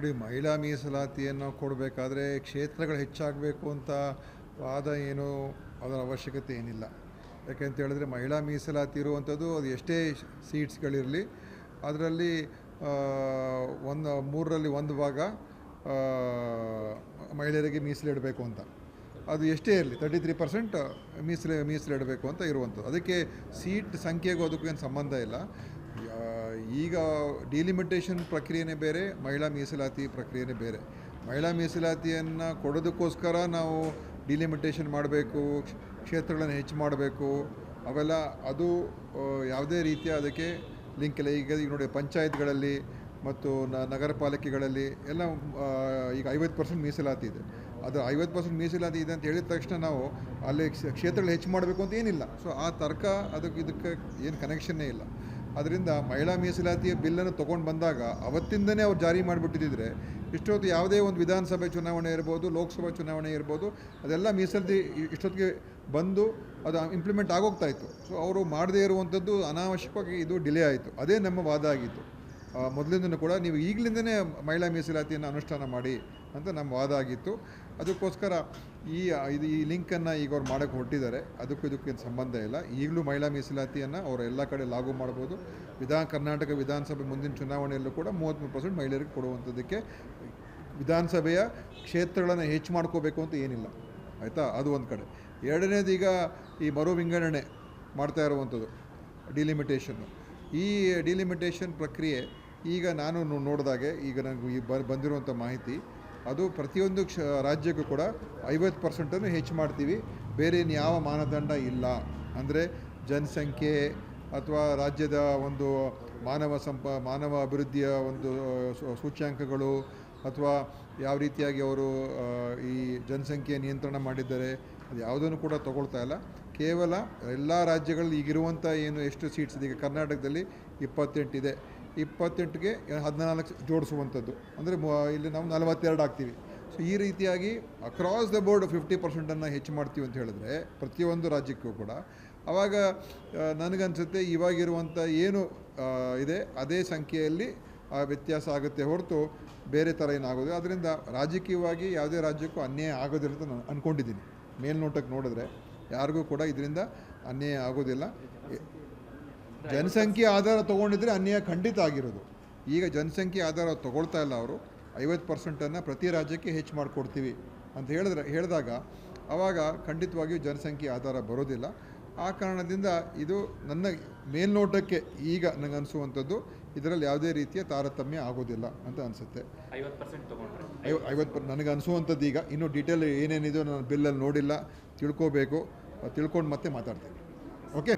ನೋಡಿ, ಮಹಿಳಾ ಮೀಸಲಾತಿಯನ್ನು ಕೊಡಬೇಕಾದ್ರೆ ಕ್ಷೇತ್ರಗಳು ಹೆಚ್ಚಾಗಬೇಕು ಅಂತ ವಾದ ಏನು ಅದರ ಅವಶ್ಯಕತೆ ಏನಿಲ್ಲ. ಯಾಕೆಂತ ಹೇಳಿದ್ರೆ ಮಹಿಳಾ ಮೀಸಲಾತಿ ಇರುವಂಥದ್ದು ಅದು ಎಷ್ಟೇ ಸೀಟ್ಸ್ಗಳಿರಲಿ ಅದರಲ್ಲಿ ಮೂರರಲ್ಲಿ ಒಂದು ಭಾಗ ಮಹಿಳೆಯರಿಗೆ ಮೀಸಲಿಡಬೇಕು ಅಂತ, ಅದು ಎಷ್ಟೇ ಇರಲಿ 33% ಮೀಸಲಿಡಬೇಕು ಅಂತ ಇರುವಂಥದ್ದು. ಅದಕ್ಕೆ ಸೀಟ್ ಸಂಖ್ಯೆಗೂ ಅದಕ್ಕೂ ಏನು ಸಂಬಂಧ ಇಲ್ಲ. ಈಗ ಡಿಲಿಮಿಟೇಷನ್ ಪ್ರಕ್ರಿಯೆನೇ ಬೇರೆ, ಮಹಿಳಾ ಮೀಸಲಾತಿ ಪ್ರಕ್ರಿಯೆನೇ ಬೇರೆ. ಮಹಿಳಾ ಮೀಸಲಾತಿಯನ್ನು ಕೊಡೋದಕ್ಕೋಸ್ಕರ ನಾವು ಡಿಲಿಮಿಟೇಷನ್ ಮಾಡಬೇಕು, ಕ್ಷೇತ್ರಗಳನ್ನು ಹೆಚ್ಚು ಮಾಡಬೇಕು, ಅವೆಲ್ಲ ಅದು ಯಾವುದೇ ರೀತಿಯ ಅದಕ್ಕೆ ಲಿಂಕ್ ಇಲ್ಲ. ಈಗ ನೋಡಿ, ಪಂಚಾಯತ್ಗಳಲ್ಲಿ ಮತ್ತು ನಗರ ಪಾಲಿಕೆಗಳಲ್ಲಿ ಎಲ್ಲ ಈಗ 50% ಮೀಸಲಾತಿ ಇದೆ. ಅದು 50% ಮೀಸಲಾತಿ ಇದೆ ಅಂತ ಹೇಳಿದ ತಕ್ಷಣ ನಾವು ಅಲ್ಲಿ ಕ್ಷೇತ್ರಗಳು ಹೆಚ್ಚು ಮಾಡಬೇಕು ಅಂತ ಏನಿಲ್ಲ. ಸೊ ಆ ತರ್ಕ ಇದಕ್ಕೆ ಏನು ಕನೆಕ್ಷನ್ನೇ ಇಲ್ಲ. ಅದರಿಂದ ಮಹಿಳಾ ಮೀಸಲಾತಿಯ ಬಿಲ್ಲನ್ನು ತೊಗೊಂಡು ಬಂದಾಗ ಅವತ್ತಿಂದನೇ ಅವ್ರು ಜಾರಿ ಮಾಡಿಬಿಟ್ಟಿದ್ದರೆ ಇಷ್ಟೊತ್ತು ಯಾವುದೇ ಒಂದು ವಿಧಾನಸಭೆ ಚುನಾವಣೆ ಇರ್ಬೋದು, ಲೋಕಸಭಾ ಚುನಾವಣೆ ಇರ್ಬೋದು, ಅದೆಲ್ಲ ಮೀಸಲಾತಿ ಇಷ್ಟೊತ್ತಿಗೆ ಬಂದು ಅದು ಇಂಪ್ಲಿಮೆಂಟ್ ಆಗೋಗ್ತಾಯಿತ್ತು. ಸೊ ಅವರು ಮಾಡದೇ ಇರುವಂಥದ್ದು ಅನಾವಶ್ಯಕವಾಗಿ ಇದು ಡಿಲೇ ಆಯಿತು. ಅದೇ ನಮ್ಮ ವಾದ ಆಗಿತ್ತು ಮೊದಲಿಂದನೂ ಕೂಡ. ನೀವು ಈಗಲಿಂದನೇ ಮಹಿಳಾ ಮೀಸಲಾತಿಯನ್ನು ಅನುಷ್ಠಾನ ಮಾಡಿ ಅಂತ ನಮ್ಮ ವಾದ ಆಗಿತ್ತು. ಅದಕ್ಕೋಸ್ಕರ ಈ ಲಿಂಕನ್ನು ಈಗ ಅವ್ರು ಮಾಡೋಕ್ಕೆ ಹೊರಟಿದ್ದಾರೆ. ಇದಕ್ಕೇನು ಸಂಬಂಧ ಇಲ್ಲ. ಈಗಲೂ ಮಹಿಳಾ ಮೀಸಲಾತಿಯನ್ನು ಅವರು ಎಲ್ಲ ಕಡೆ ಲಾಗು ಮಾಡ್ಬೋದು. ಕರ್ನಾಟಕ ವಿಧಾನಸಭೆ ಮುಂದಿನ ಚುನಾವಣೆಯಲ್ಲೂ ಕೂಡ 33% ಮಹಿಳೆಯರಿಗೆ ಕೊಡುವಂಥದ್ದಕ್ಕೆ ವಿಧಾನಸಭೆಯ ಕ್ಷೇತ್ರಗಳನ್ನು ಹೆಚ್ಚು ಮಾಡ್ಕೋಬೇಕು ಅಂತ ಏನಿಲ್ಲ, ಆಯಿತಾ? ಅದು ಒಂದು ಕಡೆ. ಎರಡನೇದು, ಈಗ ಈ ಮರು ವಿಂಗಡಣೆ ಮಾಡ್ತಾ ಇರುವಂಥದ್ದು ಡಿಲಿಮಿಟೇಷನ್ನು. ಈ ಡಿಲಿಮಿಟೇಷನ್ ಪ್ರಕ್ರಿಯೆ ಈಗ ನಾನು ನೋಡಿದಾಗೆ, ಈಗ ನನಗೆ ಬಂದಿರುವಂಥ ಮಾಹಿತಿ, ಅದು ಪ್ರತಿಯೊಂದು ರಾಜ್ಯಕ್ಕೂ ಕೂಡ 50% ಹೆಚ್ಚು ಮಾಡ್ತೀವಿ. ಬೇರೆ ಯಾವ ಮಾನದಂಡ ಇಲ್ಲ. ಅಂದರೆ ಜನಸಂಖ್ಯೆ ಅಥವಾ ರಾಜ್ಯದ ಒಂದು ಮಾನವ ಅಭಿವೃದ್ಧಿಯ ಒಂದು ಸೂಚ್ಯಾಂಕಗಳು ಅಥವಾ ಯಾವ ರೀತಿಯಾಗಿ ಅವರು ಈ ಜನಸಂಖ್ಯೆ ನಿಯಂತ್ರಣ ಮಾಡಿದ್ದಾರೆ, ಅದು ಯಾವುದನ್ನು ಕೂಡ ತಗೊಳ್ತಾ ಇಲ್ಲ. ಕೇವಲ ಎಲ್ಲ ರಾಜ್ಯಗಳಲ್ಲಿ ಈಗಿರುವಂಥ ಎಷ್ಟು ಸೀಟ್ಸ್ ಇದೆ, ಈಗ ಕರ್ನಾಟಕದಲ್ಲಿ 28 ಇದೆ, 28ಗೆ 14 ಜೋಡಿಸುವಂಥದ್ದು, ಅಂದರೆ ಇಲ್ಲಿ ನಾವು 42 ಆಗ್ತೀವಿ. ಸೊ ಈ ರೀತಿಯಾಗಿ ಅಕ್ರಾಸ್ ದ ಬೋರ್ಡ್ 50%ಅನ್ನು ಹೆಚ್ಚು ಮಾಡ್ತೀವಿ ಅಂತ ಹೇಳಿದ್ರೆ ಪ್ರತಿಯೊಂದು ರಾಜ್ಯಕ್ಕೂ ಕೂಡ, ಆವಾಗ ನನಗನ್ಸುತ್ತೆ ಇವಾಗಿರುವಂಥ ಏನು ಇದೆ ಅದೇ ಸಂಖ್ಯೆಯಲ್ಲಿ ವ್ಯತ್ಯಾಸ ಆಗುತ್ತೆ ಹೊರತು ಬೇರೆ ಥರ ಏನಾಗೋದು. ಅದರಿಂದ ರಾಜಕೀಯವಾಗಿ ಯಾವುದೇ ರಾಜ್ಯಕ್ಕೂ ಅನ್ಯಾಯ ಆಗೋದಿಲ್ಲ ಅಂತ ನಾನು ಅಂದ್ಕೊಂಡಿದ್ದೀನಿ. ಮೇಲ್ನೋಟಕ್ಕೆ ನೋಡಿದ್ರೆ ಯಾರಿಗೂ ಕೂಡ ಇದರಿಂದ ಅನ್ಯಾಯ ಆಗೋದಿಲ್ಲ. ಜನಸಂಖ್ಯೆ ಆಧಾರ ತೊಗೊಂಡಿದ್ರೆ ಅನ್ಯಾಯ ಖಂಡಿತ ಆಗಿರೋದು. ಈಗ ಜನಸಂಖ್ಯೆ ಆಧಾರ ತೊಗೊಳ್ತಾ ಇಲ್ಲ. ಅವರು 50%ಅನ್ನು ಪ್ರತಿ ರಾಜ್ಯಕ್ಕೆ ಹೆಚ್ಚು ಮಾಡಿಕೊಡ್ತೀವಿ ಅಂತ ಹೇಳಿದಾಗ ಆವಾಗ ಖಂಡಿತವಾಗಿಯೂ ಜನಸಂಖ್ಯೆ ಆಧಾರ ಬರೋದಿಲ್ಲ. ಆ ಕಾರಣದಿಂದ ಇದು ನನ್ನ ಮೇಲ್ನೋಟಕ್ಕೆ ಈಗ ನನಗೆ ಅನಿಸುವಂಥದ್ದು ಇದರಲ್ಲಿ ಯಾವುದೇ ರೀತಿಯ ತಾರತಮ್ಯ ಆಗೋದಿಲ್ಲ ಅಂತ ಅನಿಸುತ್ತೆ. 50% ನನಗೆ ಅನಿಸುವಂಥದ್ದು. ಈಗ ಇನ್ನೂ ಡೀಟೇಲ್ ಏನೇನಿದೆಯೋ ನಾನು ಬಿಲ್ಲಲ್ಲಿ ನೋಡಿಲ್ಲ, ತಿಳ್ಕೋಬೇಕು. ತಿಳ್ಕೊಂಡು ಮತ್ತೆ ಮಾತಾಡ್ತೀನಿ. ಓಕೆ.